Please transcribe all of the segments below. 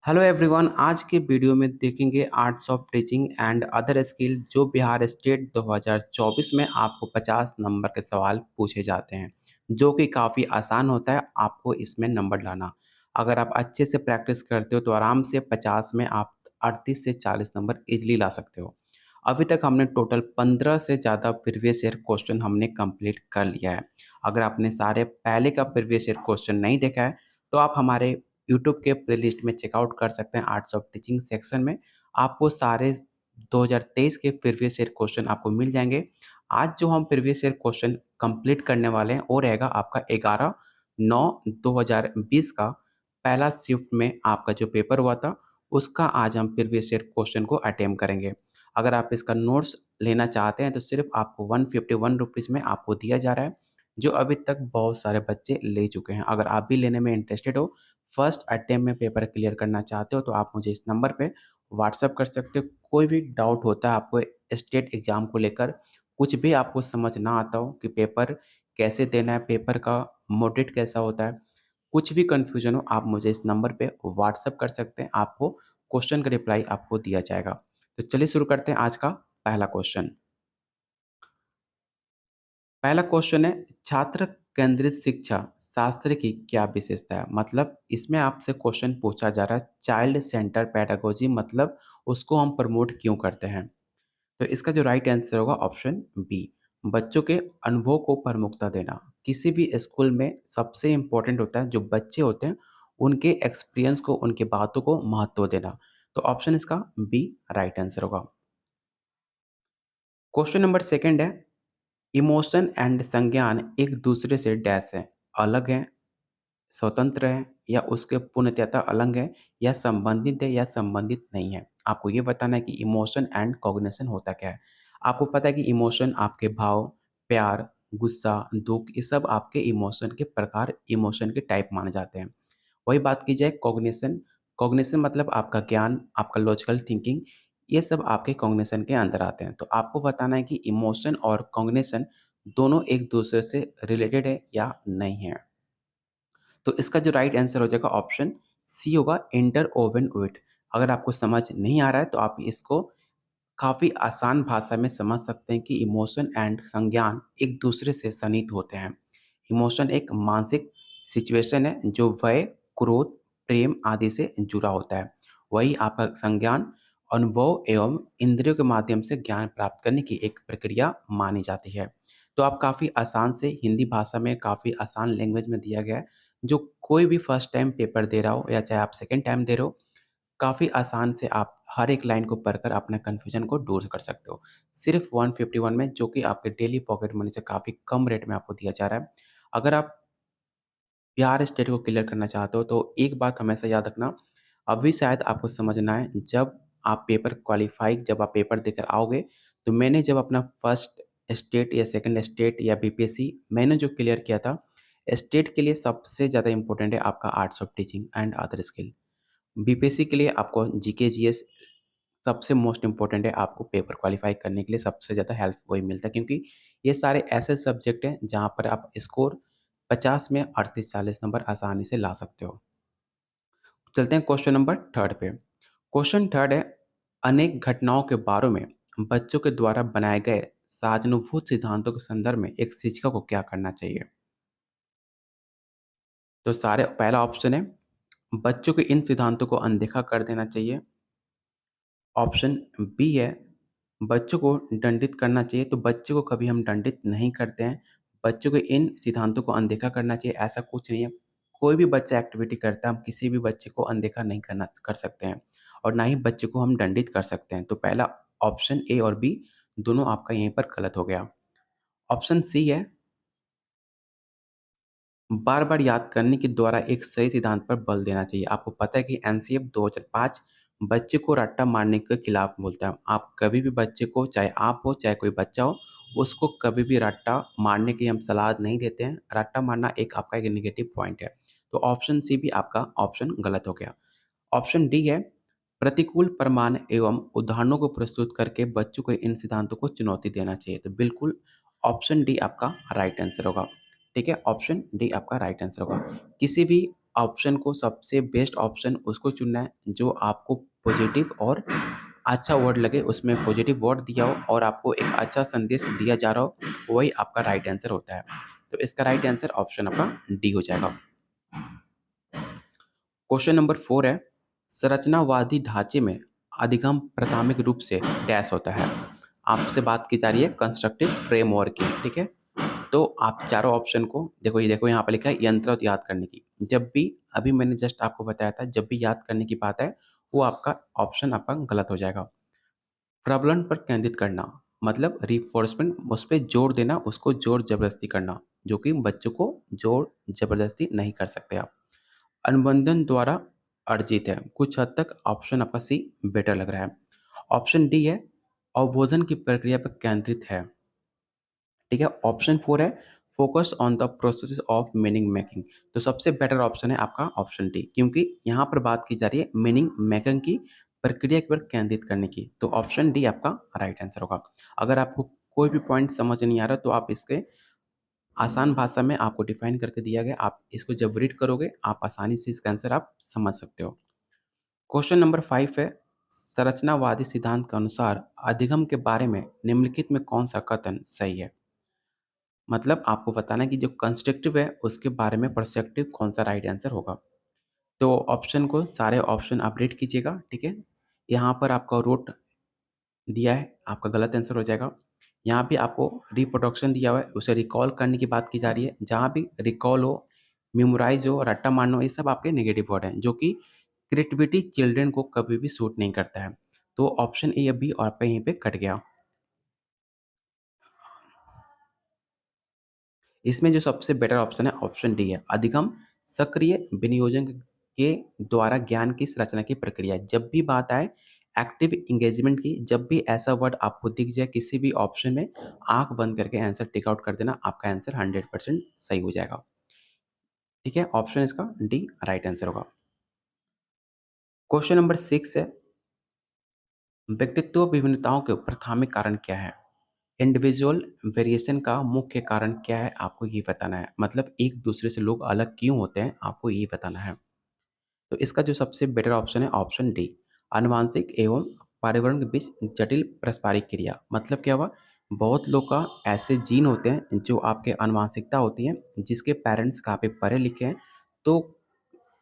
Hello everyone, आज के video में देखेंगे arts of teaching and other skill जो बिहार स्टेट 2024 में आपको 50 नंबर के सवाल पूछे जाते हैं, जो कि काफ़ी आसान होता है आपको इसमें नंबर लाना। अगर आप अच्छे से प्रैक्टिस करते हो तो आराम से 50 में आप 38 से 40 नंबर इजीली ला सकते हो। अभी तक हमने टोटल 15 से ज़्यादा प्रीवियस ईयर क्वेश्चन हमने कंप्लीट कर लिया है। अगर आपने सारे पहले का प्रीवियस ईयर क्वेश्चन नहीं देखा है तो आप हमारे यूट्यूब के प्लेलिस्ट में चेकआउट कर सकते हैं आर्ट्स ऑफ टीचिंग सेक्शन में। आपको सारे 2023 के प्रीवियस ईयर क्वेश्चन आपको मिल जाएँगे। आज जो हम प्रीवियस ईयर क्वेश्चन कंप्लीट करने वाले हैं वो रहेगा आपका 11/9/2020 का पहला शिफ्ट में आपका जो पेपर हुआ था, उसका आज हम प्रीवियस ईयर क्वेश्चन को अटेम्प्ट करेंगे। अगर आप इसका नोट्स लेना चाहते हैं तो सिर्फ़ आपको ₹151 में आपको दिया जा रहा है, जो अभी तक बहुत सारे बच्चे ले चुके हैं। अगर आप भी लेने में इंटरेस्टेड हो, फर्स्ट अटेम्प्ट में पेपर क्लियर करना चाहते हो तो आप मुझे इस नंबर पे व्हाट्सएप कर सकते हो। कोई भी डाउट होता है आपको स्टेट एग्ज़ाम को लेकर, कुछ भी आपको समझ ना आता हो कि पेपर कैसे देना है, पेपर का मोडेट कैसा होता है, कुछ भी कन्फ्यूज़न हो आप मुझे इस नंबर पे व्हाट्सएप कर सकते हैं। आपको क्वेश्चन का रिप्लाई आपको दिया जाएगा। तो चलिए शुरू करते हैं आज का पहला क्वेश्चन। पहला क्वेश्चन है छात्र केंद्रित शिक्षा शास्त्र की क्या विशेषता है? मतलब इसमें आपसे क्वेश्चन पूछा जा रहा है चाइल्ड सेंटर पेडागोजी मतलब उसको हम प्रमोट क्यों करते हैं? तो इसका जो राइट आंसर होगा ऑप्शन बी, बच्चों के अनुभव को प्रमुखता देना। किसी भी स्कूल में सबसे इम्पोर्टेंट होता है जो बच्चे होते हैं उनके एक्सपीरियंस को, उनकी बातों को महत्व देना। तो ऑप्शन इसका बी राइट आंसर होगा। क्वेश्चन नंबर सेकंड है इमोशन एंड संज्ञान एक दूसरे से डैश है, अलग है, स्वतंत्र है या उसके पूर्णतः अलग है या संबंधित है या संबंधित नहीं है। आपको ये बताना है कि इमोशन एंड कॉग्निशन होता क्या है। आपको पता है कि इमोशन आपके भाव, प्यार, गुस्सा, दुःख ये सब आपके इमोशन के प्रकार, इमोशन के टाइप माने जाते हैं। वही बात की जाए कॉग्निशन, कॉग्निशन मतलब आपका ज्ञान, आपका लॉजिकल थिंकिंग, ये सब आपके कॉग्निशन के अंदर आते हैं। तो आपको बताना है कि इमोशन और कॉग्निशन दोनों एक दूसरे से रिलेटेड है या नहीं है। तो इसका जो राइट आंसर हो जाएगा ऑप्शन सी होगा इंटरवोवन विथ। अगर आपको समझ नहीं आ रहा है तो आप इसको काफ़ी आसान भाषा में समझ सकते हैं कि इमोशन एंड संज्ञान एक दूसरे से सन्निहित होते हैं। इमोशन एक मानसिक सिचुएशन है जो भय, क्रोध, प्रेम आदि से जुड़ा होता है। वही आपका संज्ञान अनुभव एवं इंद्रियों के माध्यम से ज्ञान प्राप्त करने की एक प्रक्रिया मानी जाती है। तो आप काफ़ी आसान से हिंदी भाषा में काफ़ी आसान लैंग्वेज में दिया गया है, जो कोई भी फर्स्ट टाइम पेपर दे रहा हो या चाहे आप सेकंड टाइम दे रहे हो, काफ़ी आसान से आप हर एक लाइन को पढ़कर अपने कन्फ्यूजन को दूर कर सकते हो। सिर्फ़ 151 में जो कि आपके डेली पॉकेट मनी से काफ़ी कम रेट में आपको दिया जा रहा है। अगर आप बिहार स्टेट को क्लियर करना चाहते हो तो एक बात हमेशा याद रखना, अभी शायद आपको समझना है जब आप पेपर क्वालीफाई जब आप पेपर देकर आओगे, तो मैंने जब अपना फर्स्ट स्टेट या सेकंड स्टेट या बीपीएससी मैंने जो क्लियर किया था, स्टेट के लिए सबसे ज़्यादा इम्पोर्टेंट है आपका arts of teaching and other skill. BPSC के लिए आपको जीके, जीएस सबसे मोस्ट इम्पोर्टेंट है, आपको पेपर क्वालीफाई करने के लिए सबसे ज़्यादा हेल्प वही मिलता है क्योंकि ये सारे ऐसे सब्जेक्ट हैं जहाँ पर आप स्कोर 50 में 38-40 नंबर आसानी से ला सकते हो। चलते हैं क्वेश्चन नंबर थर्ड पे। क्वेश्चन थर्ड है अनेक घटनाओं के बारे में बच्चों के द्वारा बनाए गए सहानुभूत सिद्धांतों के संदर्भ में एक शिक्षक को क्या करना चाहिए? तो सारे पहला ऑप्शन है बच्चों के इन सिद्धांतों को अनदेखा कर देना चाहिए। ऑप्शन बी है बच्चों को दंडित करना चाहिए, तो बच्चों को कभी हम दंडित नहीं करते हैं। बच्चों के इन सिद्धांतों को अनदेखा करना चाहिए ऐसा कुछ नहीं है। कोई भी बच्चा एक्टिविटी करता है, हम किसी भी बच्चे को अनदेखा नहीं करना कर सकते हैं और ना ही बच्चे को हम दंडित कर सकते हैं। तो पहला ऑप्शन ए और बी दोनों आपका यहीं पर गलत हो गया। ऑप्शन सी है बार-बार याद करने के द्वारा एक सही सिद्धांत पर बल देना चाहिए। आपको पता है कि एनसीएफ 2005 बच्चे को रट्टा मारने के खिलाफ बोलता है। आप कभी भी बच्चे को, चाहे आप हो, चाहे कोई बच्चा हो, उसको कभी भी रट्टा मारने की हम सलाह नहीं देते हैं। रट्टा मारना एक आपका एक नेगेटिव पॉइंट है। तो ऑप्शन सी भी आपका ऑप्शन गलत हो गया। ऑप्शन डी है प्रतिकूल प्रमाण एवं उदाहरणों को प्रस्तुत करके बच्चों को इन सिद्धांतों को चुनौती देना चाहिए। तो बिल्कुल ऑप्शन डी आपका राइट आंसर होगा। ठीक है, ऑप्शन डी आपका राइट आंसर होगा। किसी भी ऑप्शन को सबसे बेस्ट ऑप्शन उसको चुनना है जो आपको पॉजिटिव और अच्छा वर्ड लगे, उसमें पॉजिटिव वर्ड दिया हो और आपको एक अच्छा संदेश दिया जा रहा हो, वही आपका राइट आंसर होता है। तो इसका राइट आंसर ऑप्शन आपका डी हो जाएगा। क्वेश्चन नंबर 4 है, संरचनावादी ढांचे में अधिगम प्राथमिक रूप से डैश होता है। आपसे बात की जा रही है कंस्ट्रक्टिव फ्रेमवर्क की, ठीक है? तो आप चारों ऑप्शन को देखो, ये देखो यहाँ पे लिखा है यंत्र याद करने की। जब भी अभी मैंने जस्ट आपको बताया था, जब भी याद करने की बात है, वो आपका ऑप्शन आपका गलत हो जाएगा। प्रबलन पर केंद्रित करना मतलब रिफोर्समेंट, उस पे जोर देना, उसको जोर जबरदस्ती करना, जो कि बच्चों को जोर जबरदस्ती नहीं कर सकते आप। अनुबंधन द्वारा अर्जित है, कुछ हद तक ऑप्शन आपका सी बेटर लग रहा है। ऑप्शन डी है अवबोधन की प्रक्रिया पर केंद्रित है, ठीक है। ऑप्शन 4 है focus on the process of meaning making. तो सबसे बेटर ऑप्शन है आपका ऑप्शन डी, क्योंकि यहाँ पर बात की जा रही है मीनिंग मेकिंग की प्रक्रिया पर केंद्रित करने की। तो ऑप्शन डी आपका राइट आंसर होगा। अगर आपको कोई भी पॉइंट समझ नहीं आ रहा तो आप इसके आसान भाषा में आपको डिफाइन करके दिया गया, आप इसको जब रीड करोगे आप आसानी से इसका आंसर आप समझ सकते हो। क्वेश्चन नंबर 5 है, संरचनावादी सिद्धांत के अनुसार अधिगम के बारे में निम्नलिखित में कौन सा कथन सही है। मतलब आपको बताना है कि जो कंस्ट्रक्टिव है उसके बारे में पर्सपेक्टिव कौन सा राइट आंसर होगा। तो ऑप्शन को सारे ऑप्शन आप रीड कीजिएगा, ठीक है। यहाँ पर आपका रूट दिया है, आपका गलत आंसर हो जाएगा। यहाँ पे आपको रिप्रोडक्शन दिया हुआ है, उसे रिकॉल करने की बात की जा रही है। जहाँ भी रिकॉल हो, मेमोराइज हो, रट्टा मारना हो, ये सब आपके नेगेटिव वर्ड हैं, जो कि क्रिएटिविटी चिल्ड्रन को कभी भी सूट नहीं करता है। तो ऑप्शन ए अभी और आपका यहीं पे कट गया। इसमें जो सबसे बेटर ऑप्शन है ऑप्शन डी है, अधिगम सक्रिय विनियोजन के द्वारा ज्ञान की संरचना की प्रक्रिया। जब भी बात आए एक्टिव इंगेजमेंट की, जब भी ऐसा वर्ड आपको दिख जाए किसी भी ऑप्शन में, आंख बंद करके आंसर टिक आउट कर देना, आपका आंसर 100% सही हो जाएगा, ठीक है। ऑप्शन इसका डी राइट आंसर होगा। क्वेश्चन नंबर 6 है, व्यक्तित्व विभिन्नताओं के प्राथमिक कारण क्या है। इंडिविजुअल वेरिएशन का मुख्य कारण क्या है, आपको ये बताना है। मतलब एक दूसरे से लोग अलग क्यों होते हैं, आपको ये बताना है। तो इसका जो सबसे बेटर ऑप्शन है ऑप्शन डी, आनुवांशिक एवं पर्यावरण के बीच जटिल पारस्परिक क्रिया। मतलब क्या हुआ, बहुत लोग का ऐसे जीन होते हैं जो आपके आनुवांशिकता होती है, जिसके पेरेंट्स काफ़ी पढ़े लिखे हैं, तो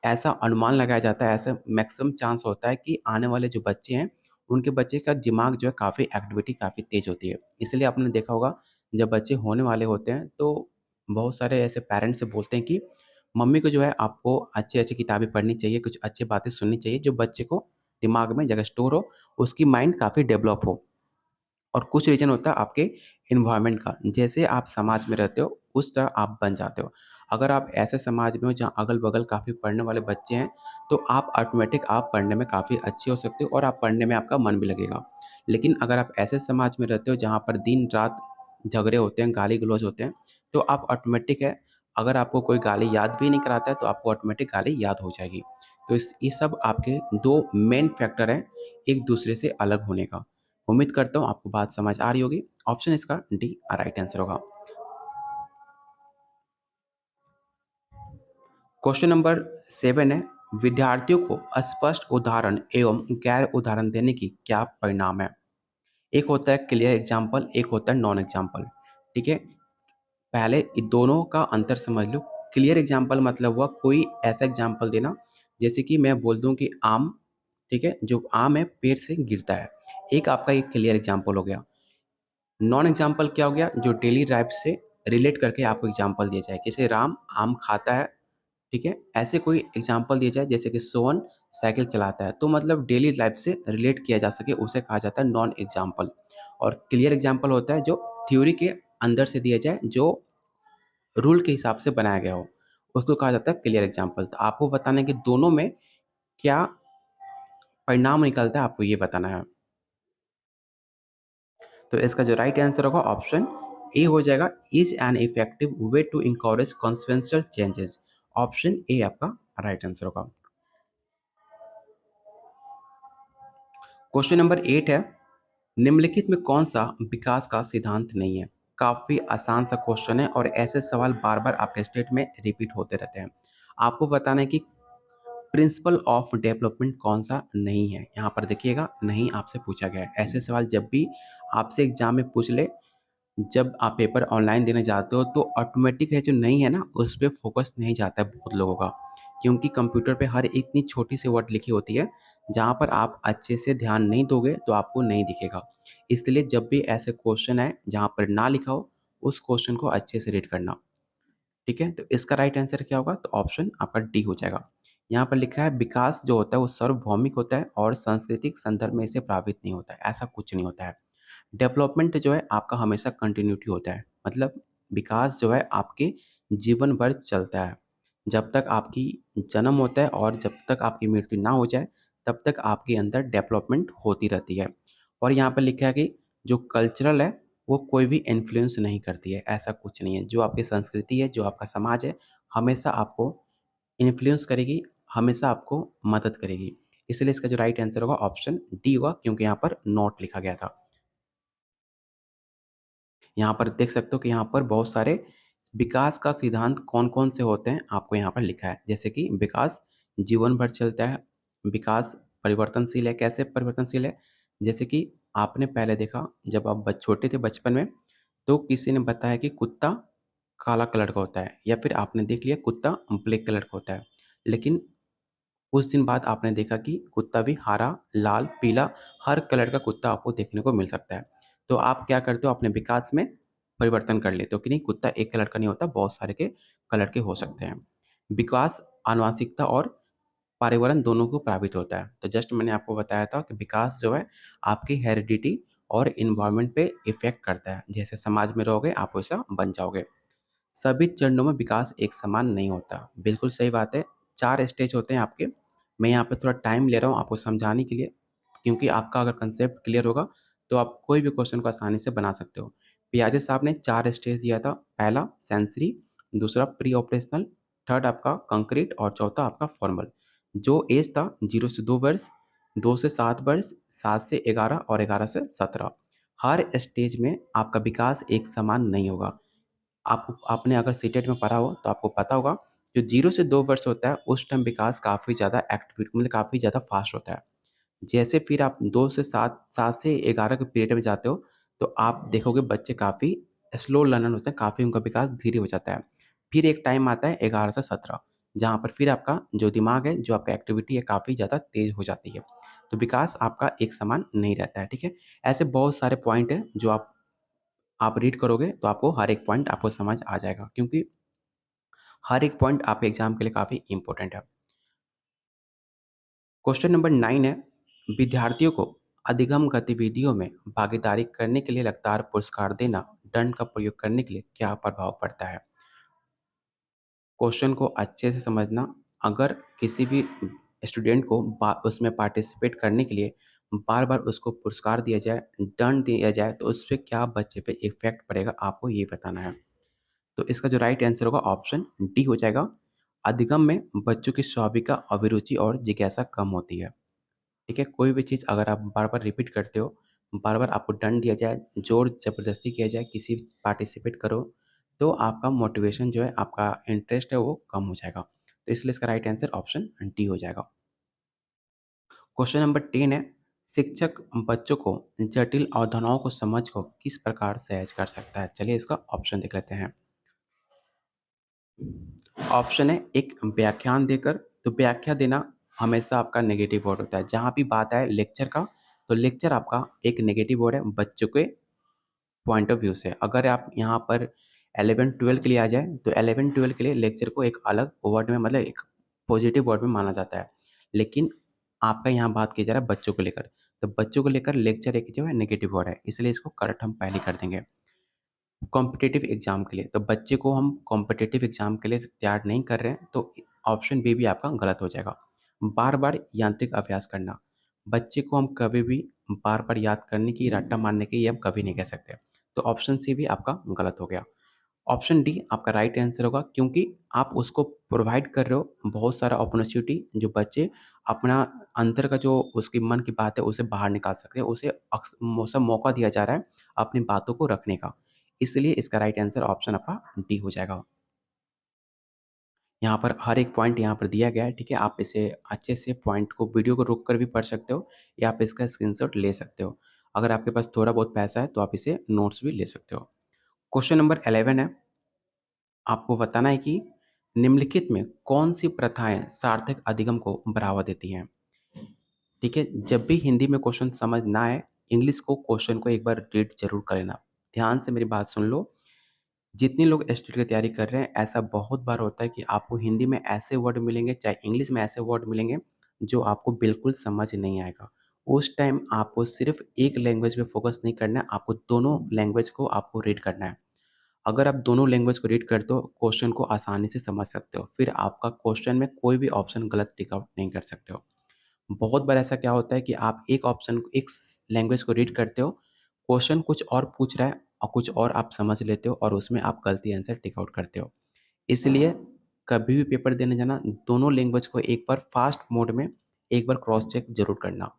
ऐसा अनुमान लगाया जाता है, ऐसा मैक्सिमम चांस होता है कि आने वाले जो बच्चे हैं, उनके बच्चे का दिमाग जो है काफ़ी एक्टिविटी काफ़ी तेज़ होती है। इसलिए आपने देखा होगा जब बच्चे होने वाले होते हैं तो बहुत सारे ऐसे पेरेंट्स से बोलते हैं कि मम्मी को जो है आपको अच्छी-अच्छी किताबें पढ़नी चाहिए, कुछ अच्छी बातें सुननी चाहिए जो बच्चे को दिमाग में जगह स्टोर हो, उसकी माइंड काफ़ी डेवलप हो। और कुछ रीज़न होता है आपके एनवायरनमेंट का, जैसे आप समाज में रहते हो, उस तरह आप बन जाते हो। अगर आप ऐसे समाज में हो जहाँ अगल-बगल काफ़ी पढ़ने वाले बच्चे हैं, तो आप ऑटोमैटिक आप पढ़ने में काफ़ी अच्छे हो सकते हो और आप पढ़ने में आपका मन भी लगेगा। लेकिन अगर आप ऐसे समाज में रहते हो जहाँ पर दिन-रात झगड़े होते हैं, गाली-गलौज होते हैं, तो आप ऑटोमैटिक है, अगर आपको कोई गाली याद भी नहीं कराता है, तो आपको ऑटोमैटिक गाली याद हो जाएगी। तो ये सब आपके 2 मेन फैक्टर हैं, एक दूसरे से अलग होने का। उम्मीद करता हूँ आपको बात समझ आ रही होगी। ऑप्शन इसका डी राइट आंसर होगा। क्वेश्चन नंबर 7 है, विद्यार्थियों को स्पष्ट उदाहरण एवं गैर उदाहरण देने की क्या परिणाम है। एक होता है क्लियर एग्जाम्पल, एक होता है नॉन एग्जाम्पल, ठीक है। पहले दोनों का अंतर समझ लो। क्लियर एग्जाम्पल मतलब हुआ कोई ऐसा एग्जाम्पल देना, जैसे कि मैं बोल दूं कि आम, ठीक है, जो आम है पेड़ से गिरता है, एक आपका एक क्लियर एग्जाम्पल हो गया। नॉन एग्जाम्पल क्या हो गया, जो डेली लाइफ से रिलेट करके आपको एग्जाम्पल दिया जाए, जैसे राम आम खाता है, ठीक है। ऐसे कोई एग्जाम्पल दिया जाए जैसे कि सोहन साइकिल चलाता है, तो मतलब डेली लाइफ से रिलेट किया जा सके, उसे कहा जाता है नॉन एग्जाम्पल। और क्लियर एग्जाम्पल होता है जो थ्योरी के अंदर से दिया जाए, जो रूल के हिसाब से बनाया गया हो, उसको कहा जाता है क्लियर एग्जाम्पल। तो आपको बताना है कि दोनों में क्या परिणाम निकलता है, आपको ये बताना है। तो इसका जो राइट आंसर होगा ऑप्शन ए हो जाएगा, is an effective way to encourage consequential changes. Option A आपका राइट आंसर होगा। क्वेश्चन नंबर 8 है, निम्नलिखित में कौन सा विकास का सिद्धांत नहीं है। काफ़ी आसान सा क्वेश्चन है और ऐसे सवाल बार बार आपके स्टेट में रिपीट होते रहते हैं। आपको बताना है कि प्रिंसिपल ऑफ डेवलपमेंट कौन-सा नहीं है। यहाँ पर देखिएगा नहीं आपसे पूछा गया है। ऐसे सवाल जब भी आपसे एग्ज़ाम में पूछ ले, जब आप पेपर ऑनलाइन देने जाते हो तो ऑटोमेटिक है जो नहीं है ना, उस पे फ़ोकस नहीं जाता है बहुत लोगों का। क्योंकि कंप्यूटर पे हर इतनी छोटी-सी वर्ड लिखी होती है, जहाँ पर आप अच्छे से ध्यान नहीं दोगे तो आपको नहीं दिखेगा। इसलिए जब भी ऐसे क्वेश्चन आए जहाँ पर ना लिखा हो, उस क्वेश्चन को अच्छे से रीड करना। ठीक है? तो इसका राइट आंसर क्या होगा? तो ऑप्शन आपका डी हो जाएगा। यहाँ पर लिखा है विकास जो होता है वो सार्वभौमिक होता है और सांस्कृतिक संदर्भ में इसे प्रभावित नहीं होता है, ऐसा कुछ नहीं होता है। डेवलपमेंट जो है आपका हमेशा कंटिन्यूटी होता है। मतलब विकास जो है आपके जीवन भर चलता है। जब तक आपकी जन्म होता है और जब तक आपकी मृत्यु ना हो जाए, तब तक आपके अंदर डेवलपमेंट होती रहती है। और यहाँ पर लिखा है कि जो कल्चरल है, वो कोई भी इन्फ्लुएंस नहीं करती है, ऐसा कुछ नहीं है। जो आपकी संस्कृति है, जो आपका समाज है, हमेशा आपको इन्फ्लुएंस करेगी, हमेशा आपको मदद करेगी। इसलिए इसका जो राइट आंसर होगा ऑप्शन डी होगा क्योंकि यहाँ पर नॉट लिखा गया था। यहाँ पर देख सकते हो कि यहाँ पर बहुत सारे विकास का सिद्धांत कौन-कौन से होते हैं, आपको यहाँ पर लिखा है। जैसे कि विकास जीवन भर चलता है, विकास परिवर्तनशील है, कैसे परिवर्तनशील है? जैसे कि आपने पहले देखा जब आप छोटे थे बचपन में, तो किसी ने बताया कि कुत्ता काला कलर का होता है या फिर आपने देख लिया कुत्ता ब्लैक कलर का होता है। लेकिन कुछ दिन बाद आपने देखा कि कुत्ता भी हरा, लाल, पीला हर कलर का कुत्ता आपको देखने को मिल सकता है। तो आप क्या करते हो अपने विकास में परिवर्तन कर लेते हो कि नहीं कुत्ता एक कलर का नहीं होता, बहुत सारे के कलर के हो सकते हैं। विकास आनुवांशिकता और पर्यावरण दोनों को प्रभावित होता है। तो जस्ट मैंने आपको बताया था कि विकास जो है आपकी हेरिडिटी और एनवायरनमेंट पे इफ़ेक्ट करता है। जैसे समाज में रहोगे आप वैसा बन जाओगे। सभी चरणों में विकास एक समान नहीं होता। बिल्कुल सही बात है। 4 स्टेज होते हैं आपके। मैं यहाँ पे थोड़ा टाइम ले रहा हूँ आपको समझाने के लिए, क्योंकि आपका अगर कंसेप्ट क्लियर होगा, तो आप कोई भी क्वेश्चन को आसानी से बना सकते हो। पियाजे साहब ने 4 स्टेज दिया था। पहला सेंसरी, दूसरा प्री ऑपरेशनल, थर्ड आपका कंक्रीट और चौथा आपका फॉर्मल। जो एज था 0 से 2 वर्ष, 2 से 7 वर्ष, 7 से 11 और 11 से 17। हर स्टेज में आपका विकास एक समान नहीं होगा। आप आपने अगर सीटेट में पढ़ा हो तो आपको पता होगा जो 0 से 2 वर्ष होता है उस टाइम विकास काफ़ी ज़्यादा मतलब काफ़ी ज़्यादा फ़ास्ट होता है। जैसे फिर आप 2 से 7 7 से 11 के पीरियड में जाते हो तो आप देखोगे बच्चे काफ़ी स्लो लर्नर होते हैं, काफ़ी उनका विकास धीरे हो जाता है। फिर एक टाइम आता है 11 से 17 जहाँ पर फिर आपका जो दिमाग है, जो आपका एक्टिविटी है काफ़ी ज़्यादा तेज़ हो जाती है। तो विकास आपका एक समान नहीं रहता है, ठीक है? ऐसे बहुत सारे पॉइंट हैं जो आप रीड करोगे तो आपको हर एक पॉइंट आपको समझ आ जाएगा क्योंकि हर एक पॉइंट आपके एग्जाम के लिए काफ़ी इंपॉर्टेंट है। क्वेश्चन नंबर 9 है, विद्यार्थियों को अधिगम गतिविधियों में भागीदारी करने के लिए लगातार पुरस्कार देना, दंड का प्रयोग करने के लिए क्या प्रभाव पड़ता है? क्वेश्चन को अच्छे से समझना, अगर किसी भी स्टूडेंट को उसमें पार्टिसिपेट करने के लिए बार-बार उसको पुरस्कार दिया जाए, दंड दिया जाए, तो उससे क्या बच्चे पे इफ़ेक्ट पड़ेगा, आपको ये बताना है। तो इसका जो राइट आंसर होगा ऑप्शन डी हो जाएगा। अधिगम में बच्चों की स्वाभाविक अभिरुचि और जिज्ञासा कम होती है। ठीक है? कोई भी चीज़ अगर आप बार-बार रिपीट करते हो, बार-बार आपको दंड दिया जाए, ज़ोर-ज़बरदस्ती किया जाए, किसी पार्टिसिपेट करो, तो आपका मोटिवेशन जो है, आपका इंटरेस्ट है वो कम हो जाएगा। तो इसलिए इसका राइट आंसर ऑप्शन डी हो जाएगा। क्वेश्चन नंबर 10 है, शिक्षक बच्चों को जटिल अवधारणाओं को समझ को किस प्रकार सहज कर सकता है? चलिए इसका ऑप्शन देख लेते हैं। ऑप्शन है एक व्याख्यान देकर, तो व्याख्या देना हमेशा आपका नेगेटिव वर्ड होता है। जहाँ भी बात आए लेक्चर का, तो लेक्चर आपका एक नेगेटिव वर्ड है बच्चों के पॉइंट ऑफ व्यू से। अगर आप यहाँ पर 11-12 के लिए आ जाएँ, तो 11-12 के लिए लेक्चर को एक अलग वर्ड में मतलब एक पॉजिटिव वर्ड में माना जाता है। लेकिन आपका यहाँ बात किया जा रहा है बच्चों को लेकर, तो बच्चों को लेकर लेक्चर एक जो है नेगेटिव वर्ड है, इसलिए इसको करेक्ट हम पहले कर देंगे। कॉम्पिटिटिव एग्ज़ाम के लिए, तो बच्चे को हम कॉम्पिटिटिव एग्ज़ाम के लिए तैयार नहीं कर रहे हैं, तो ऑप्शन बी भी आपका गलत हो जाएगा। बार-बार यांत्रिक अभ्यास करना, बच्चे को हम कभी भी बार-बार याद करने की, रट्टा मारने की ये हम कभी नहीं कह सकते। तो ऑप्शन सी भी आपका गलत हो गया। ऑप्शन डी आपका राइट आंसर होगा क्योंकि आप उसको प्रोवाइड कर रहे हो बहुत सारा अपॉर्च्युनिटी जो बच्चे अपना अंदर का जो उसकी मन की बात है उसे बाहर निकाल सकते हैं। उसे मौसम मौका दिया जा रहा है अपनी बातों को रखने का। इसलिए इसका राइट आंसर ऑप्शन आपका डी हो जाएगा। यहाँ पर हर एक पॉइंट यहाँ पर दिया गया है, ठीक है? आप इसे अच्छे से पॉइंट को वीडियो को रोक कर भी पढ़ सकते हो या आप इसका स्क्रीनशॉट ले सकते हो। अगर आपके पास थोड़ा बहुत पैसा है तो आप इसे नोट्स भी ले सकते हो। क्वेश्चन नंबर 11 है, आपको बताना है कि निम्नलिखित में कौन-सी प्रथाएँ सार्थक अधिगम को बढ़ावा देती हैं? ठीक है? जब भी हिंदी में क्वेश्चन समझ ना आए, इंग्लिश को क्वेश्चन को एक बार रीड ज़रूर कर लेना। ध्यान से मेरी बात सुन लो। जितने लोग एसटीईटी की तैयारी कर रहे हैं, ऐसा बहुत बार होता है कि आपको हिंदी में ऐसे वर्ड मिलेंगे, चाहे इंग्लिश में ऐसे वर्ड मिलेंगे, जो आपको बिल्कुल समझ नहीं आएगा। उस टाइम आपको सिर्फ़ एक लैंग्वेज पे फ़ोकस नहीं करना है, आपको दोनों लैंग्वेज को आपको रीड करना है। अगर आप दोनों लैंग्वेज को रीड करते हो, क्वेश्चन को आसानी से समझ सकते हो। फिर आपका क्वेश्चन में कोई भी ऑप्शन गलत टिक आउट नहीं कर सकते हो। बहुत बार ऐसा क्या होता है कि आप एक ऑप्शन एक लैंग्वेज को रीड करते हो, क्वेश्चन कुछ और पूछ रहा है और कुछ और आप समझ लेते हो और उसमें आप गलती आंसर टिक आउट करते हो। इसलिए कभी भी पेपर देने जाना, दोनों लैंग्वेज को एक बार फास्ट मोड में एक बार क्रॉस चेक ज़रूर करना।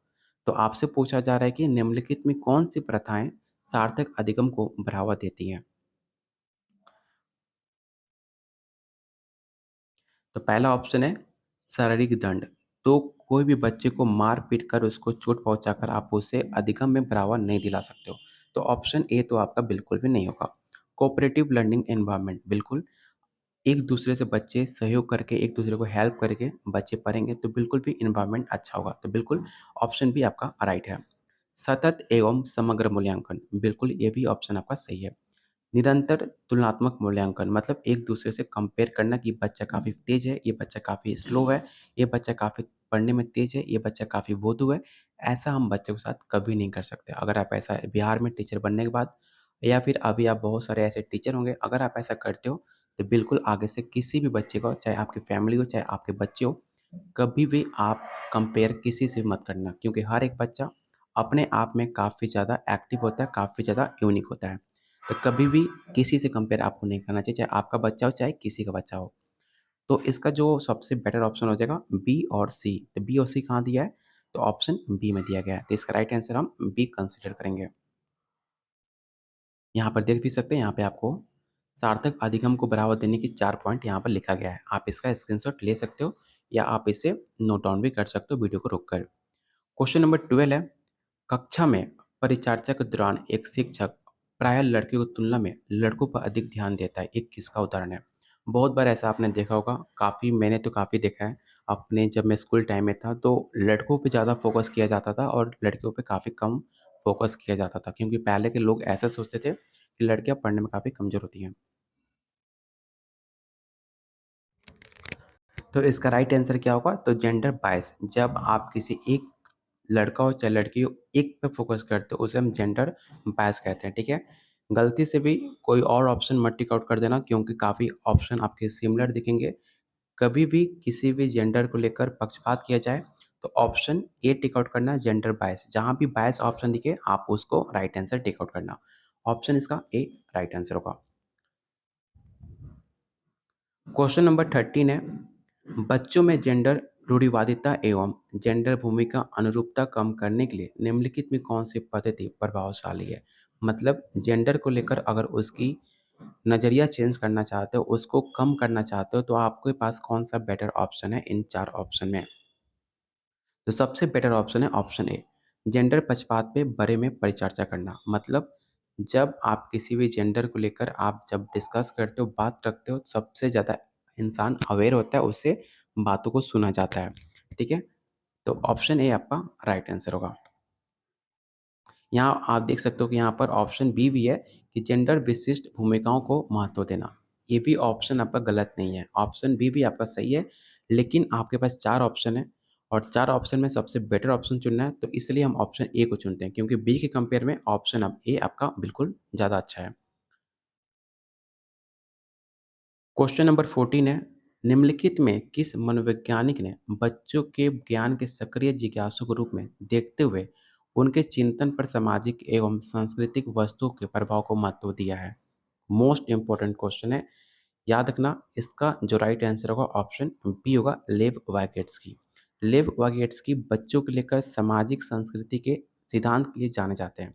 तो आपसे पूछा जा रहा है कि निम्नलिखित में कौन-सी प्रथाएँ सार्थक अधिगम को बढ़ावा देती हैं? तो पहला ऑप्शन है शारीरिक दंड। तो कोई भी बच्चे को मार-पीट कर उसको चोट पहुँचाकर आप उसे अधिगम में बढ़ावा नहीं दिला सकते हो। तो ऑप्शन ए तो आपका बिल्कुल भी नहीं होगा। कोऑपरेटिव लर्निंग एनवायरनमेंट बिल्कुल, एक-दूसरे से बच्चे सहयोग करके, एक-दूसरे को हेल्प करके बच्चे पढ़ेंगे तो बिल्कुल भी एनवायरनमेंट अच्छा होगा। तो बिल्कुल ऑप्शन बी आपका राइट है। सतत एवं समग्र मूल्यांकन, बिल्कुल ये भी ऑप्शन आपका सही है। निरंतर तुलनात्मक मूल्यांकन मतलब एक-दूसरे से कंपेयर करना कि बच्चा काफ़ी तेज़ है, ये बच्चा काफ़ी स्लो है, ये बच्चा काफ़ी पढ़ने में तेज़ है, ये बच्चा काफ़ी बुद्धू है। ऐसा हम बच्चों के साथ कभी नहीं कर सकते। अगर आप ऐसा बिहार में टीचर बनने के बाद या फिर अभी आप बहुत सारे ऐसे टीचर होंगे, अगर आप ऐसा करते हो, तो बिल्कुल आगे से किसी भी बच्चे को, चाहे आपकी फैमिली हो, चाहे आपके बच्चे हो, कभी भी आप कंपेयर किसी से मत करना क्योंकि हर एक बच्चा अपने आप में काफ़ी ज़्यादा एक्टिव होता है, काफ़ी ज़्यादा यूनिक होता है। तो कभी भी किसी से कंपेयर आपको नहीं करना चाहिए, चाहे आपका बच्चा हो, चाहे किसी का बच्चा हो। तो इसका जो सबसे बेटर ऑप्शन हो जाएगा बी और सी। तो बी और सी कहाँ दिया है? तो ऑप्शन बी में दिया गया है। तो इसका राइट आंसर हम बी कंसीडर करेंगे। यहाँ पर देख भी सकते हैं, यहाँ पे आपको सार्थक अधिगम को बढ़ावा देने की 4 पॉइंट यहाँ पर लिखा गया है। आप इसका स्क्रीनशॉट ले सकते हो या आप इसे नोट डाउन भी कर सकते हो वीडियो को रोककर। क्वेश्चन नंबर 12 है, कक्षा में परिचर्चा के दौरान एक शिक्षक प्रायः लड़कियों की तुलना में लड़कों पर अधिक ध्यान देता है। ये किसका उदाहरण है? बहुत बार ऐसा आपने देखा होगा, काफ़ी मैंने तो काफ़ी देखा है। अपने जब मैं स्कूल टाइम में था तो लड़कों पे ज़्यादा फ़ोकस किया जाता था और लड़कियों पे काफ़ी कम फ़ोकस किया जाता था क्योंकि पहले के लोग ऐसा सोचते थे कि लड़कियाँ पढ़ने में काफ़ी कमज़ोर होती हैं। तो इसका राइट आंसर क्या होगा? तो जेंडर बायस, जब आप किसी एक लड़का हो चाहे लड़की हो, एक पे फ़ोकस करते हो, उसे हम जेंडर बायस कहते हैं, ठीक है? गलती से भी कोई और ऑप्शन मत टिक आउट कर देना क्योंकि काफ़ी ऑप्शन आपके सिमिलर दिखेंगे। कभी भी किसी भी जेंडर को लेकर पक्षपात किया जाए, तो ऑप्शन ए टिक आउट करना, जेंडर बायस। जहाँ भी बायस ऑप्शन दिखे, आप उसको राइट आंसर टिक आउट करना। ऑप्शन इसका ए राइट आंसर होगा। क्वेश्चन नंबर 13 है, बच्चों में जेंडर रूढ़िवादिता एवं जेंडर भूमिका अनुरूपता कम करने के लिए निम्नलिखित में कौन सी पद्धति प्रभावशाली है? मतलब जेंडर को लेकर अगर उसकी नज़रिया चेंज करना चाहते हो, उसको कम करना चाहते हो, तो आपके पास कौन-सा बेटर ऑप्शन है इन 4 ऑप्शन में? तो सबसे बेटर ऑप्शन है ऑप्शन ए, जेंडर पक्षपात पे बड़े में परिचर्चा करना। मतलब जब आप किसी भी जेंडर को लेकर आप जब डिस्कस करते हो, बात रखते हो, सबसे ज़्यादा इंसान अवेयर होता है, उससे बातों को सुना जाता है। ठीक है? तो ऑप्शन ए आपका राइट आंसर होगा। यहाँ आप देख सकते हो कि यहाँ पर ऑप्शन बी भी है कि जेंडर विशिष्ट भूमिकाओं को महत्व देना। ये भी ऑप्शन आपका गलत नहीं है। ऑप्शन बी भी आपका सही है, लेकिन आपके पास 4 ऑप्शन हैं और 4 ऑप्शन में सबसे बेटर ऑप्शन चुनना है, तो इसलिए हम ऑप्शन ए को चुनते हैं क्योंकि बी के कंपेयर में ऑप्शन अब ए आपका बिल्कुल ज़्यादा अच्छा है। क्वेश्चन नंबर 14 है, निम्नलिखित में किस मनोवैज्ञानिक ने बच्चों के ज्ञान के सक्रिय जिज्ञासु के रूप में देखते हुए उनके चिंतन पर सामाजिक एवं सांस्कृतिक वस्तुओं के प्रभाव को महत्व दिया है? मोस्ट इंपॉर्टेंट क्वेश्चन है, याद रखना। इसका जो राइट आंसर होगा ऑप्शन बी होगा, लेव वाइगेट्स्की। लेव वाइगेट्स्की बच्चों को लेकर सामाजिक संस्कृति के सिद्धांत के लिए जाने जाते हैं।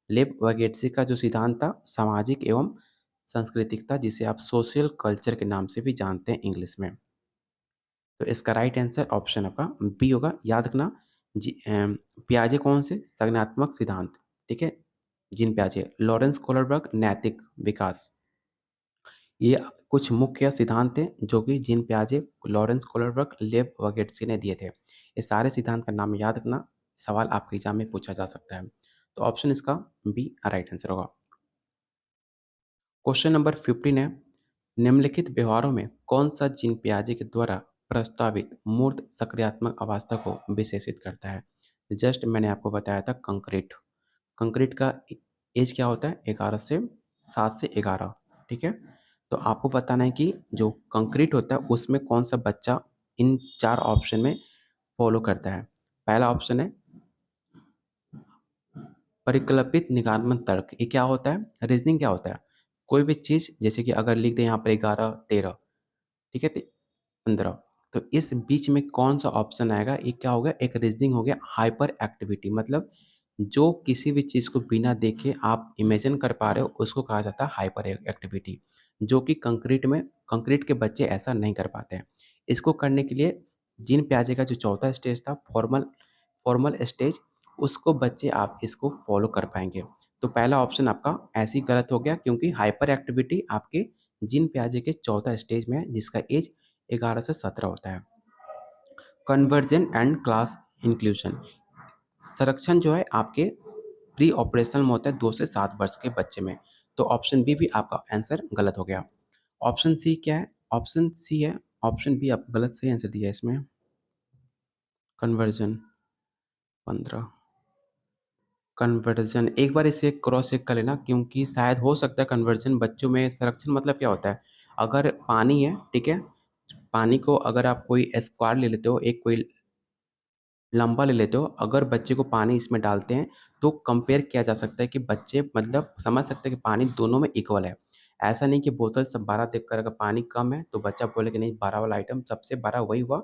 लेव वाइगेट्स्की का जो सिद्धांत था सामाजिक एवं सांस्कृतिक था, जिसे आप सोशल कल्चर के नाम से भी जानते हैं इंग्लिश में। तो इसका राइट आंसर ऑप्शन आपका बी होगा। याद रखना पियाजे कौन से? संज्ञानात्मक सिद्धांत, ठीक है? जीन पियाजे, लॉरेंस कोहलबर्ग नैतिक विकास। ये कुछ मुख्य सिद्धांत थे जो कि जीन पियाजे, लॉरेंस कोहलबर्ग, लेव वर्गेट्सी ने दिए थे। ये सारे सिद्धांत का नाम याद रखना, सवाल आपके एग्जाम में पूछा जा सकता है। तो ऑप्शन इसका बी राइट आंसर होगा। क्वेश्चन नंबर 15 है, निम्नलिखित व्यवहारों में कौन-सा जीन पियाजे के द्वारा प्रस्तावित मूर्त सक्रियात्मक अवस्था को विशेषित करता है? जस्ट मैंने आपको बताया था कंक्रीट। कंक्रीट का एज क्या होता है? 11 से 7 से 11, ठीक है? तो आपको बताना है कि जो कंक्रीट होता है उसमें कौन-सा बच्चा इन 4 ऑप्शन में फ़ॉलो करता है। पहला ऑप्शन है परिकल्पित निगामन तर्क। ये क्या होता है? रीज़निंग क्या होता है? कोई भी चीज़ जैसे कि अगर लिख दें यहाँ पर 11, 13, ठीक है? 15, तो इस बीच में कौन-सा ऑप्शन आएगा? ये क्या हो गया? एक रीज़निंग हो गया। हाइपर एक्टिविटी मतलब जो किसी भी चीज़ को बिना देखे आप इमेजिन कर पा रहे हो, उसको कहा जाता है हाइपर एक्टिविटी, जो कि कंक्रीट के बच्चे ऐसा नहीं कर पाते हैं। इसको करने के लिए जीन पियाजे का जो चौथा स्टेज था फॉर्मल फॉर्मल स्टेज, उसको बच्चे आप इसको फ़ॉलो कर पाएँगे। तो पहला ऑप्शन आपका ऐसे ही गलत हो गया क्योंकि हाइपर एक्टिविटी आपके जीन पियाजे के चौथा स्टेज में है जिसका एज 11 से 17 होता है। कन्वर्जन एंड क्लास इंक्लूजन, संरक्षण जो है आपके प्री ऑपरेशनल में होता है 2 से 7 वर्ष के बच्चे में। तो ऑप्शन बी भी आपका आंसर गलत हो गया। ऑप्शन सी क्या है? ऑप्शन सी है, ऑप्शन बी आप गलत सही आंसर दिया है इसमें। कन्वर्जन 15, कन्वर्जन एक बार इसे क्रॉस चेक कर लेना क्योंकि शायद हो सकता है कन्वर्जन बच्चों में संरक्षण मतलब क्या होता है? अगर पानी है, ठीक है? पानी को अगर आप कोई स्क्वायर ले लेते हो, एक कोई लंबा ले लेते हो, अगर बच्चे को पानी इसमें डालते हैं, तो कंपेयर किया जा सकता है कि बच्चे मतलब समझ सकते हैं कि पानी दोनों में इक्वल है। ऐसा नहीं कि बोतल सब 12 देखकर अगर पानी कम है, तो बच्चा बोले कि नहीं 12 वाला आइटम सबसे बड़ा वही हुआ,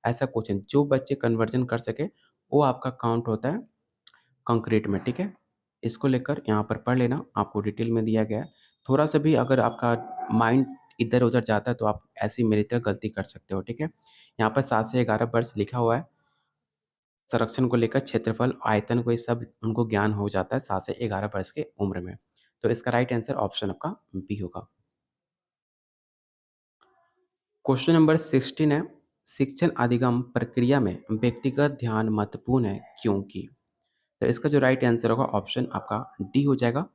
ऐसा कुछ नहीं। जो बच्चे कन्वर्जन कर सके, वो आपका काउंट होता है कंक्रीट में, ठीक है? इसको लेकर यहाँ पर पढ़ लेना, आपको डिटेल में दिया गया है। थोड़ा-सा भी अगर आपका माइंड इधर-उधर जाता है, तो आप ऐसी मेरी तरह गलती कर सकते हो, ठीक है? यहाँ पर 7 से 11 वर्ष लिखा हुआ है। संरक्षण को लेकर क्षेत्रफल, आयतन को ये सब उनको ज्ञान हो जाता है 7 से 11 वर्ष की उम्र में। तो इसका राइट आंसर ऑप्शन आपका बी होगा। क्वेश्चन नंबर 16 है, शिक्षण अधिगम प्रक्रिया में व्यक्तिगत ध्यान महत्वपूर्ण है क्योंकि? तो इसका जो राइट आंसर होगा ऑप्शन आपका डी हो जाएगा।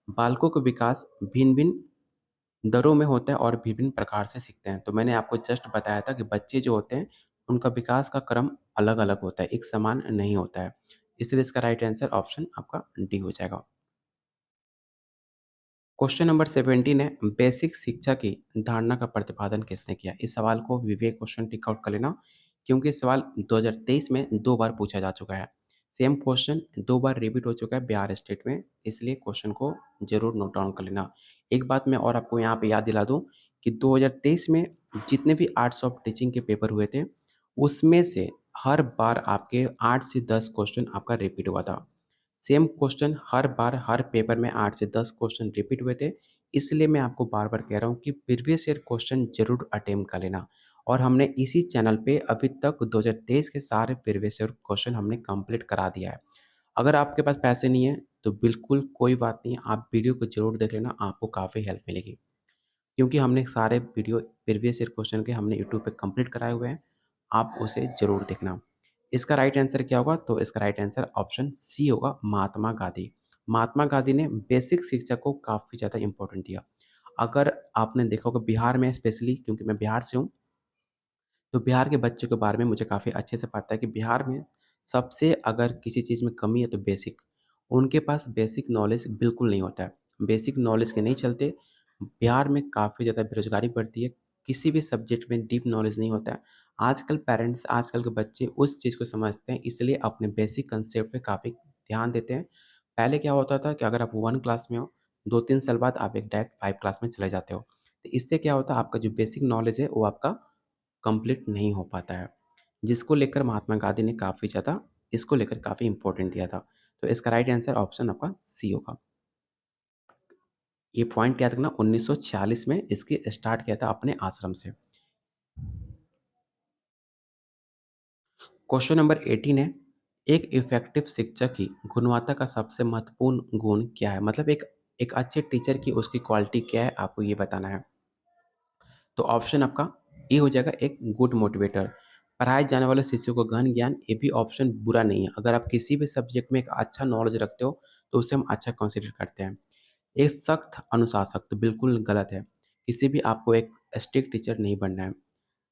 बालकों का विकास भिन्न-भिन्न दरों में होता है और विभिन्न प्रकार से सीखते हैं। तो मैंने आपको जस्ट बताया था कि बच्चे जो होते हैं, उनका विकास का क्रम अलग-अलग होता है, एक समान नहीं होता है। इसलिए इसका राइट आंसर ऑप्शन आपका डी हो जाएगा। क्वेश्चन नंबर 17 है, बेसिक शिक्षा की धारणा का प्रतिपादन किसने किया? इस सवाल को विवेक क्वेश्चन टिक आउट कर लेना, क्योंकि ये सवाल 2023 में 2 बार पूछा जा चुका है। सेम क्वेश्चन 2 बार रिपीट हो चुका है बिहार स्टेट में, इसलिए क्वेश्चन को ज़रूर नोट डाउन कर लेना। एक बात मैं और आपको यहाँ पे याद दिला दूँ कि 2023 में जितने भी आर्ट्स ऑफ टीचिंग के पेपर हुए थे, उसमें से हर बार आपके 8 से 10 क्वेश्चन आपका रिपीट हुआ था। सेम क्वेश्चन हर बार हर पेपर में 8 से 10 क्वेश्चन रिपीट हुए थे। इसलिए मैं आपको बार-बार कह रहा हूँ कि प्रीवियस ईयर क्वेश्चन ज़रूर अटेम्प्ट कर लेना। और हमने इसी चैनल पे अभी तक 2023 के सारे प्रीवियस ईयर क्वेश्चन हमने कंप्लीट करा दिया है। अगर आपके पास पैसे नहीं है, तो बिल्कुल कोई बात नहीं, आप वीडियो को ज़रूर देख लेना, आपको काफ़ी हेल्प मिलेगी। क्योंकि हमने सारे वीडियो प्रीवियस ईयर क्वेश्चन के हमने यूट्यूब पे कंप्लीट कराए हुए हैं, आप उसे ज़रूर देखना। इसका राइट आंसर क्या होगा? तो इसका राइट आंसर ऑप्शन सी होगा, महात्मा गांधी। महात्मा गांधी ने बेसिक शिक्षा को काफ़ी ज़्यादा इम्पोर्टेंट दिया। अगर आपने देखा होगा बिहार में स्पेशली, क्योंकि मैं बिहार से हूँ, तो बिहार के बच्चों के बारे में मुझे काफ़ी अच्छे से पता है कि बिहार में सबसे अगर किसी चीज़ में कमी है तो बेसिक। उनके पास बेसिक नॉलेज बिल्कुल नहीं होता है। बेसिक नॉलेज के नहीं चलते बिहार में काफ़ी ज़्यादा बेरोज़गारी बढ़ती है। किसी भी सब्जेक्ट में डीप नॉलेज नहीं होता है। आजकल पेरेंट्स, आजकल के बच्चे उस चीज़ को समझते हैं, इसलिए अपने बेसिक कांसेप्ट पे काफ़ी ध्यान देते हैं। पहले क्या होता था कि अगर आप 1 क्लास में हो, 2-3 साल बाद आप एक डायरेक्ट 5 क्लास में चले जाते हो। तो इससे क्या होता है, आपका जो बेसिक नॉलेज है वो आपका कंप्लीट नहीं हो पाता है। जिसको लेकर महात्मा गांधी ने काफ़ी ज़्यादा इसको लेकर काफ़ी इम्पोर्टेंट दिया था। तो इसका राइट आंसर ऑप्शन आपका सी होगा। ये पॉइंट याद रखना, 1946 में इसकी स्टार्ट किया था अपने आश्रम से। क्वेश्चन नंबर 18 है, एक इफ़ेक्टिव शिक्षक की गुणवत्ता का सबसे महत्वपूर्ण गुण क्या है? मतलब एक एक अच्छे टीचर की उसकी क्वालिटी क्या है, आपको ये बताना है। तो ऑप्शन आपका ए हो जाएगा एक गुड मोटिवेटर। पढ़ाए जाने वाले शिष्यों को गहन ज्ञान, ये भी ऑप्शन बुरा नहीं है। अगर आप किसी भी सब्जेक्ट में एक अच्छा नॉलेज रखते हो, तो उसे हम अच्छा कंसीडर करते हैं। एक सख्त अनुशासक तो बिल्कुल गलत है। किसी भी आपको एक स्ट्रिक्ट टीचर नहीं बनना है।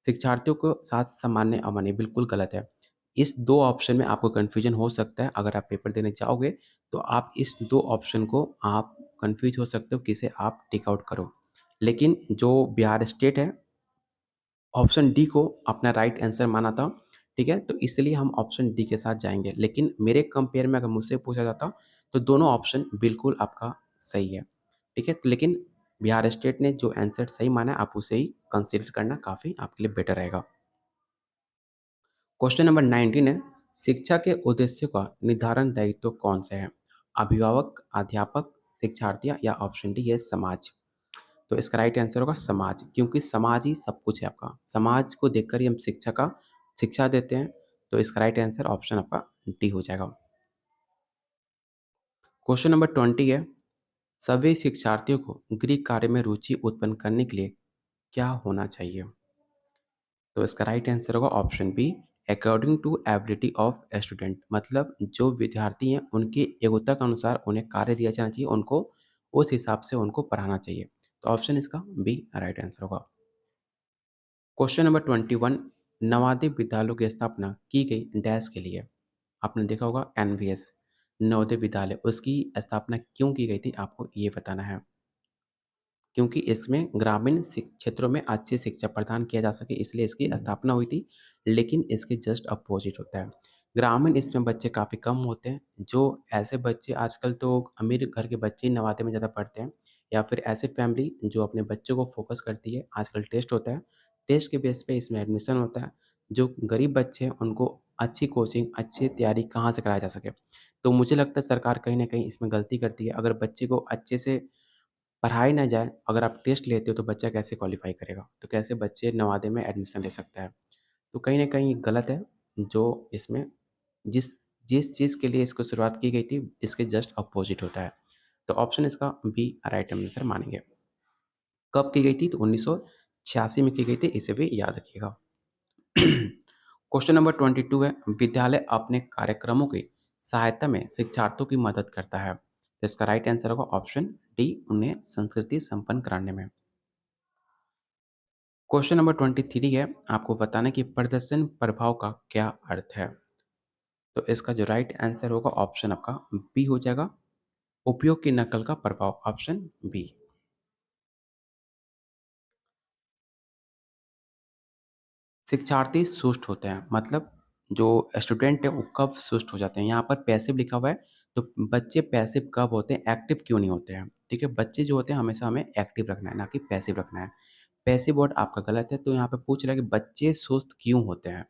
शिक्षार्थियों को साथ सामान्य अमान्य बिल्कुल गलत है। इस 2 ऑप्शन में आपको कन्फ्यूज़न हो सकता है, अगर आप पेपर देने जाओगे, तो आप इस 2 ऑप्शन को आप कन्फ्यूज़ हो सकते हो, किसे आप टिक आउट करो। लेकिन जो बिहार स्टेट है, ऑप्शन डी को अपना राइट आंसर माना था, ठीक है? तो इसलिए हम ऑप्शन डी के साथ जाएँगे। लेकिन मेरे कंपेयर में अगर मुझसे पूछा जाता, तो दोनों ऑप्शन बिल्कुल आपका सही है, ठीक है? तो लेकिन बिहार स्टेट ने जो आंसर सही माना है, आप उसे ही कंसीडर करना काफ़ी आपके लिए बेटर रहेगा। क्वेश्चन नंबर 19 है, शिक्षा के उद्देश्य का निर्धारण दायित्व कौन से है? अभिभावक, अध्यापक, शिक्षार्थी या ऑप्शन डी है समाज। तो इसका राइट आंसर होगा समाज, क्योंकि समाज ही सब कुछ है आपका। समाज को देखकर ही हम शिक्षा देते हैं, तो इसका राइट आंसर ऑप्शन आपका डी हो जाएगा। क्वेश्चन नंबर 20 है, सभी शिक्षार्थियों को गृह कार्य में रुचि उत्पन्न करने के लिए क्या होना चाहिए? तो इसका राइट आंसर होगा option B, according to ability of student. मतलब जो विद्यार्थी हैं, उनकी योग्यता के अनुसार उन्हें कार्य दिया जाना चाहिए, उनको उस हिसाब से उनको पढ़ाना चाहिए। तो ऑप्शन इसका बी राइट आंसर होगा। क्वेश्चन नंबर 21, नवोदय विद्यालयों की स्थापना की गई डैश के लिए? आपने देखा होगा एनवीएस, नवोदय विद्यालय, उसकी स्थापना क्यों की गई थी, आपको ये बताना है। क्योंकि इसमें ग्रामीण क्षेत्रों में अच्छी शिक्षा प्रदान किया जा सके, इसलिए इसकी स्थापना हुई थी। लेकिन इसके जस्ट अपोजिट होता है। ग्रामीण इसमें बच्चे काफ़ी कम होते हैं। जो ऐसे बच्चे, आजकल तो अमीर घर के बच्चे ही नवाते में ज़्यादा पढ़ते हैं, या फिर ऐसे फैमिली जो अपने बच्चों को फोकस करती है। आजकल टेस्ट होता है, टेस्ट के बेस पे इसमें एडमिशन होता है। जो गरीब बच्चे हैं, उनको अच्छी कोचिंग, अच्छी तैयारी कहाँ से कराया जा सके। तो मुझे लगता है सरकार कहीं न कहीं इसमें गलती करती है। अगर बच्चे को अच्छे से पढ़ाई ना जाए, अगर आप टेस्ट लेते हो तो बच्चा कैसे क्वालीफ़ाई करेगा? तो कैसे बच्चे नवोदय में एडमिशन ले सकता है? तो कहीं न कहीं गलत है, जो इसमें जिस जिस चीज़ के लिए इसको शुरुआत की गई थी, इसके जस्ट अपोज़िट होता है। तो ऑप्शन इसका बी राइट आंसर मानेंगे। कब की गई थी? तो 1986 में की गई थी, इसे भी याद रखिएगा। क्वेश्चन नंबर 22 है, विद्यालय अपने कार्यक्रमों की सहायता में शिक्षार्थियों की मदद करता है। तो इसका राइट आंसर होगा ऑप्शन डी, उन्हें संस्कृति संपन्न कराने में। क्वेश्चन नंबर 23 है, आपको बताना है कि प्रदर्शन प्रभाव का क्या अर्थ है? तो इसका जो राइट आंसर होगा ऑप्शन आपका बी हो जाएगा, उपयोग की नकल का प्रभाव, ऑप्शन बी। शिक्षार्थी सुस्त होते हैं, मतलब जो स्टूडेंट है वो कब सुस्त हो जाते हैं। यहाँ पर पैसिव लिखा हुआ है, तो बच्चे पैसिव कब होते हैं, एक्टिव क्यों नहीं होते हैं? ठीक है, बच्चे जो होते हैं हमेशा हमें एक्टिव रखना है, ना कि पैसिव रखना है। पैसिव वर्ड आपका गलत है, तो यहाँ पे पूछ रहा है कि बच्चे सुस्त क्यों होते हैं?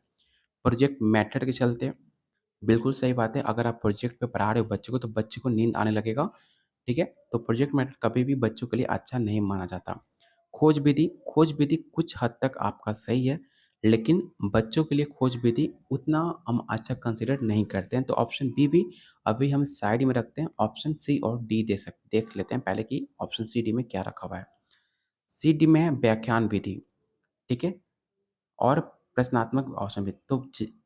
प्रोजेक्ट मेथड के चलते, बिल्कुल सही बात है। अगर आप प्रोजेक्ट पे पढ़ा रहे हो बच्चे को, तो बच्चे को नींद आने लगेगा, ठीक है? तो प्रोजेक्ट मेथड कभी भी बच्चों के लिए अच्छा नहीं माना जाता। खोज विधि कुछ हद तक आपका सही है, लेकिन बच्चों के लिए खोज विधि उतना हम अच्छा कंसीडर नहीं करते हैं। तो ऑप्शन बी भी अभी हम साइड में रखते हैं। ऑप्शन सी और डी देख लेते हैं पहले कि ऑप्शन सी, डी में क्या रखा हुआ है। सी, डी में है व्याख्यान विधि, ठीक है? और प्रश्नात्मक ऑप्शन भी। तो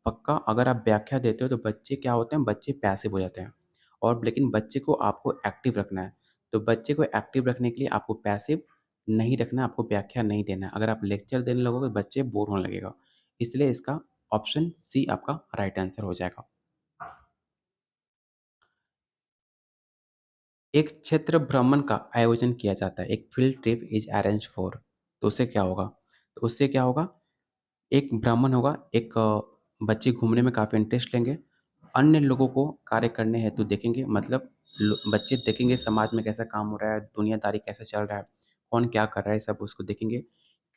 पक्का अगर आप व्याख्या देते हो तो बच्चे क्या होते हैं, बच्चे पैसिव हो जाते हैं। और लेकिन बच्चे को आपको एक्टिव रखना है। तो बच्चे को एक्टिव रखने के लिए आपको पैसिव नहीं रखना है, आपको व्याख्या नहीं देना है। अगर आप लेक्चर देने लगोगे बच्चे बोर होने लगेगा। इसलिए इसका ऑप्शन सी आपका राइट आंसर हो जाएगा। एक क्षेत्र भ्रमण का आयोजन किया जाता है, एक field trip is arranged for, तो उससे क्या होगा? तो उससे क्या होगा, एक भ्रमण होगा, एक बच्चे घूमने में काफ़ी इंटरेस्ट लेंगे। अन्य लोगों को कार्य करने हेतु देखेंगे, मतलब बच्चे देखेंगे समाज में कैसा काम हो रहा है, दुनियादारी कैसा चल रहा है, कौन क्या कर रहा है, सब उसको देखेंगे।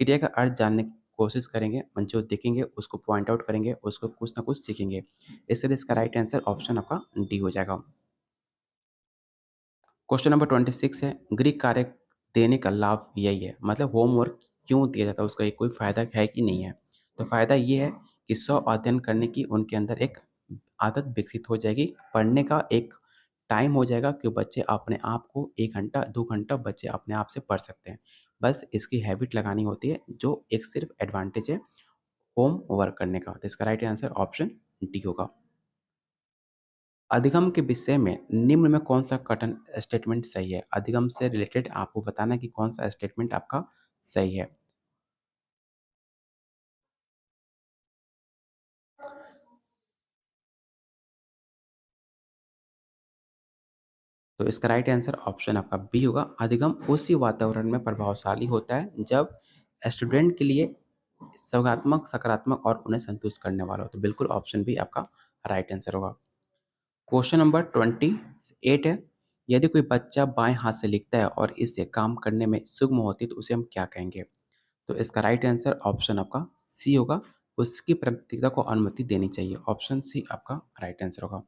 क्रिया का अर्थ जानने की कोशिश करेंगे, जो देखेंगे उसको पॉइंट आउट करेंगे, उसको कुछ ना कुछ सीखेंगे। इसलिए इसका राइट आंसर ऑप्शन आपका डी हो जाएगा। क्वेश्चन नंबर 26 है, गृह कार्य देने का लाभ यही है, मतलब होमवर्क क्यों दिया जाता है, उसका कोई फ़ायदा है कि नहीं है? तो फ़ायदा ये है कि स्व-अध्ययन करने की उनके अंदर एक आदत विकसित हो जाएगी। पढ़ने का एक टाइम हो जाएगा कि बच्चे अपने आप को 1 घंटा, 2 घंटा बच्चे अपने आप से पढ़ सकते हैं। बस इसकी हैबिट लगानी होती है, जो एक सिर्फ़ एडवांटेज है होम वर्क करने का। तो इसका राइट आंसर ऑप्शन डी होगा। अधिगम के विषय में निम्न में कौन-सा कथन स्टेटमेंट सही है? अधिगम से रिलेटेड आपको बताना है कि कौन-सा स्टेटमेंट आपका सही है। तो इसका राइट आंसर ऑप्शन आपका बी होगा। अधिगम उसी वातावरण में प्रभावशाली होता है जब स्टूडेंट के लिए सकारात्मक सकारात्मक और उन्हें संतुष्ट करने वाला हो। तो बिल्कुल ऑप्शन बी आपका राइट आंसर होगा। क्वेश्चन नंबर 28 है, यदि कोई बच्चा बाएँ हाथ से लिखता है और इससे काम करने में सुगम होती है तो उसे हम क्या कहेंगे? तो इसका राइट आंसर ऑप्शन आपका सी होगा, उसकी प्रकृतिता को अनुमति देनी चाहिए। ऑप्शन सी आपका राइट आंसर होगा।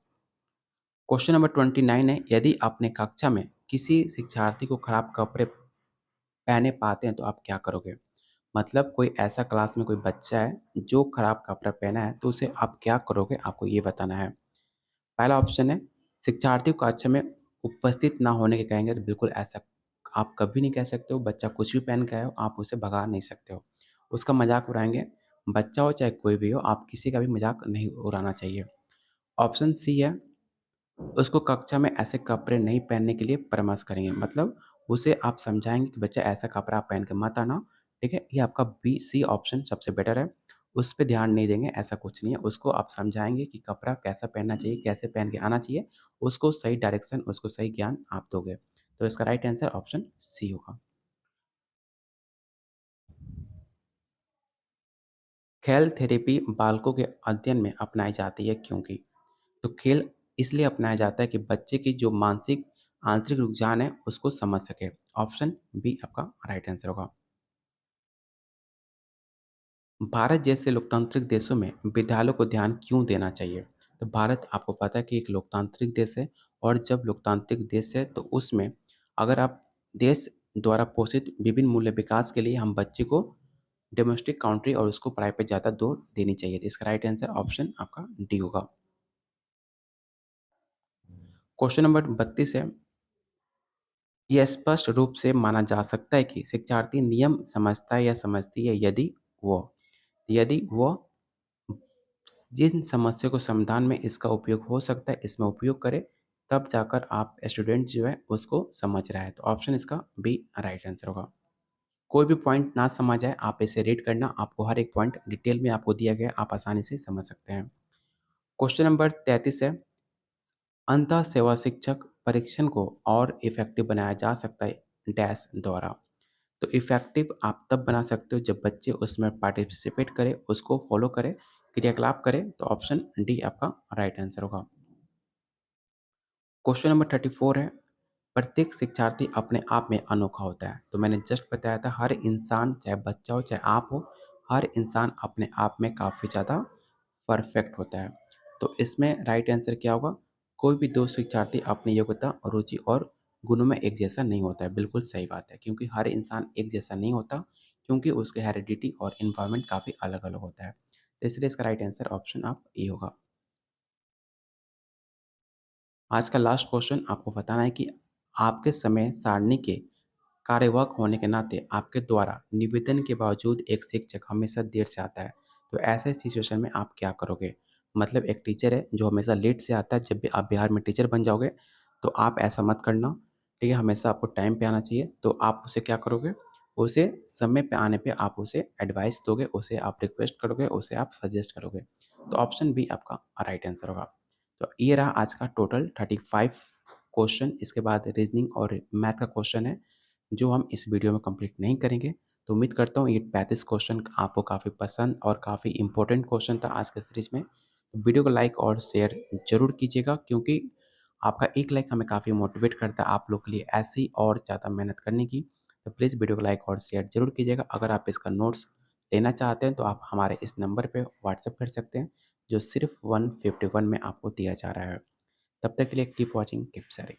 क्वेश्चन नंबर 29 है, यदि आपने कक्षा में किसी शिक्षार्थी को खराब कपड़े पहने पाते हैं तो आप क्या करोगे? मतलब कोई ऐसा क्लास में कोई बच्चा है जो खराब कपड़ा पहना है तो उसे आप क्या करोगे? आपको ये बताना है। पहला ऑप्शन है, शिक्षार्थी को कक्षा में उपस्थित ना होने के कहेंगे तो बिल्कुल ऐसा आप कभी नहीं कह सकते हो, बच्चा कुछ भी पहन के आए हो, आप उसे भगा नहीं सकते हो। उसका मज़ाक उड़ाएँगे, बच्चा हो चाहे कोई भी हो, आप किसी का भी मज़ाक नहीं उड़ाना चाहिए। ऑप्शन सी है, उसको कक्षा में ऐसे कपड़े नहीं पहनने के लिए परामर्श करेंगे। मतलब उसे आप समझाएँगे कि बच्चा ऐसा कपड़ा आप पहन के मत आना, ठीक है? ये आपका बी सी ऑप्शन सबसे बेटर है। उस पे ध्यान नहीं देंगे, ऐसा कुछ नहीं है। उसको आप समझाएँगे कि कपड़ा कैसा पहनना चाहिए, कैसे पहन के आना चाहिए। उसको सही डायरेक्शन, उसको सही ज्ञान आप दोगे। तो इसका राइट आंसर ऑप्शन सी होगा। खेल थेरेपी बालकों के अध्ययन में अपनाई जाती है क्योंकि? तो खेल इसलिए अपनाया जाता है कि बच्चे की जो मानसिक आंतरिक रुझान है उसको समझ सके। ऑप्शन बी आपका राइट आंसर होगा। भारत जैसे लोकतांत्रिक देशों में विद्यालयों को ध्यान क्यों देना चाहिए? तो भारत आपको पता है कि एक लोकतांत्रिक देश है और जब लोकतांत्रिक देश है तो उसमें अगर आप देश द्वारा पोषित विभिन्न मूल्य विकास के लिए हम बच्चे को डोमेस्टिक कंट्री और उसको पढ़ाई पे ज़्यादा जोर देनी चाहिए। तो इसका राइट आंसर ऑप्शन आपका डी होगा। क्वेश्चन नंबर 32 है, ये स्पष्ट रूप से माना जा सकता है कि शिक्षार्थी नियम समझता है या समझती है यदि वह जिन समस्या को समाधान में इसका उपयोग हो सकता है, इसमें उपयोग करे, तब जाकर आप स्टूडेंट जो है उसको समझ रहा है। तो ऑप्शन इसका बी राइट आंसर होगा। कोई भी पॉइंट ना समझ आए, आप इसे रीड करना, आपको हर एक पॉइंट डिटेल में आपको दिया गया है, आप आसानी से समझ सकते हैं। क्वेश्चन नंबर 33 है, अंतः सेवा शिक्षक परीक्षण को और इफ़ेक्टिव बनाया जा सकता है डैश द्वारा। तो इफ़ेक्टिव आप तब बना सकते हो जब बच्चे उसमें पार्टिसिपेट करें, उसको फ़ॉलो करें, क्रियाकलाप करें, तो ऑप्शन डी आपका राइट आंसर होगा। क्वेश्चन नंबर 34 है, प्रत्येक शिक्षार्थी अपने आप में अनोखा होता है। तो मैंने जस्ट बताया था हर इंसान चाहे बच्चा हो, चाहे आप हो, हर इंसान अपने आप में काफ़ी ज़्यादा परफेक्ट होता है। तो इसमें राइट आंसर क्या होगा? कोई भी 2 शिक्षार्थी अपनी योग्यता, रुचि और गुणों में एक जैसा नहीं होता है। बिल्कुल सही बात है क्योंकि हर इंसान एक जैसा नहीं होता क्योंकि उसके हेरिडिटी और एनवायरनमेंट काफ़ी अलग-अलग होता है। तो इसलिए इसका राइट आंसर ऑप्शन आप ए होगा। आज का लास्ट क्वेश्चन आपको बताना है कि आपके समय सारणी के कार्यवाहक होने के नाते आपके द्वारा निवेदन के बावजूद एक शिक्षक हमेशा देर से आता है। तो ऐसे सिचुएशन में आप क्या करोगे? मतलब एक टीचर है जो हमेशा लेट से आता है, जब भी आप बिहार में टीचर बन जाओगे, तो आप ऐसा मत करना, ठीक है? हमेशा आपको टाइम पे आना चाहिए। तो आप उसे क्या करोगे? उसे समय पे आने पे आप उसे एडवाइस दोगे, उसे आप रिक्वेस्ट करोगे, उसे आप सजेस्ट करोगे। तो ऑप्शन बी आपका राइट आंसर होगा। तो ये रहा आज का टोटल 35 क्वेश्चन। इसके बाद रीज़निंग और मैथ का क्वेश्चन है, जो हम इस वीडियो में कंप्लीट नहीं करेंगे। तो उम्मीद करता हूँ ये 35 क्वेश्चन आपको काफ़ी पसंद और काफ़ी इम्पोर्टेंट क्वेश्चन था आज के सीरीज़ में। तो वीडियो को लाइक और शेयर ज़रूर कीजिएगा क्योंकि आपका एक लाइक हमें काफ़ी मोटिवेट करता है आप लोग के लिए ऐसे ही और ज़्यादा मेहनत करने की। तो प्लीज़ वीडियो को लाइक और शेयर ज़रूर कीजिएगा। अगर आप इसका नोट्स लेना चाहते हैं तो आप हमारे इस नंबर पे व्हाट्सएप कर सकते हैं, जो सिर्फ़ 151 में आपको दिया जा रहा है। तब तक के लिए कीप वॉचिंग, कीप शेयरिंग।